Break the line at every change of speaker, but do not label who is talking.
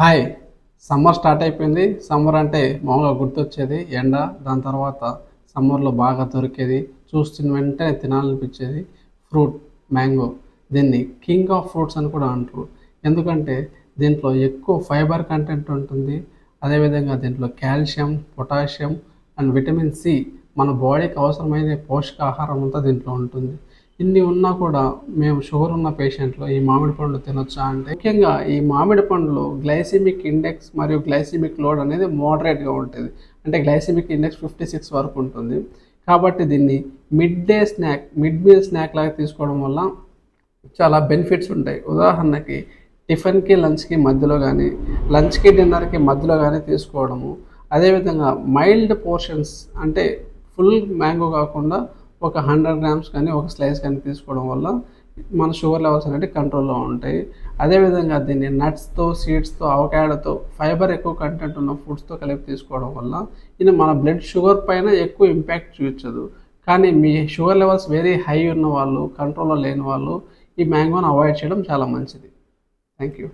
Hi summer start అయిపోయింది. Summer అంటే మామూలుగా గుర్తొచ్చేది ఎండ. దాని తర్వాత సమ్మర్లో బాగా దొరికేది, చూస్తున్న వెంటనే తినాలనిపించేది ఫ్రూట్ మ్యాంగో. దీన్ని కింగ్ ఆఫ్ ఫ్రూట్స్ అని కూడా అంటారు. ఎందుకంటే దీంట్లో ఎక్కువ ఫైబర్ కంటెంట్ ఉంటుంది. అదేవిధంగా దీంట్లో calcium, potassium and vitamin C, మన బాడీకి అవసరమైన పోషకాహారం అంతా దీంట్లో ఉంటుంది. ఇన్ని ఉన్నా కూడా మేము షుగర్ ఉన్న పేషెంట్లు ఈ మామిడి పండ్లు తినొచ్చా అంటే, ముఖ్యంగా ఈ మామిడి పండ్లు గ్లైసిమిక్ ఇండెక్స్ మరియు గ్లైసిమిక్ లోడ్ అనేది మోడరేట్గా ఉంటుంది. అంటే గ్లైసిమిక్ ఇండెక్స్ 56 వరకు ఉంటుంది. కాబట్టి దీన్ని మిడ్ మీల్ స్నాక్ లాగా తీసుకోవడం వల్ల చాలా బెనిఫిట్స్ ఉంటాయి. ఉదాహరణకి టిఫిన్కి లంచ్కి మధ్యలో కానీ, లంచ్కి డిన్నర్కి మధ్యలో కానీ తీసుకోవడము. అదేవిధంగా మైల్డ్ పోర్షన్స్, అంటే ఫుల్ మ్యాంగో కాకుండా ఒక 100 గ్రామ్స్ కానీ ఒక స్లైస్ కానీ తీసుకోవడం వల్ల మన షుగర్ లెవెల్స్ అనేవి కంట్రోల్లో ఉంటాయి. అదేవిధంగా దీన్ని నట్స్తో, సీడ్స్తో, అవకాడోతో, ఫైబర్ ఎక్కువ కంటెంట్ ఉన్న ఫుడ్స్తో కలిపి తీసుకోవడం వల్ల ఇది మన బ్లడ్ షుగర్ పైన ఎక్కువ ఇంపాక్ట్ చూపించదు. కానీ మీ షుగర్ లెవెల్స్ వెరీ హై ఉన్న వాళ్ళు, కంట్రోల్లో లేని వాళ్ళు ఈ మ్యాంగోని అవాయిడ్ చేయడం చాలా మంచిది. Thank you.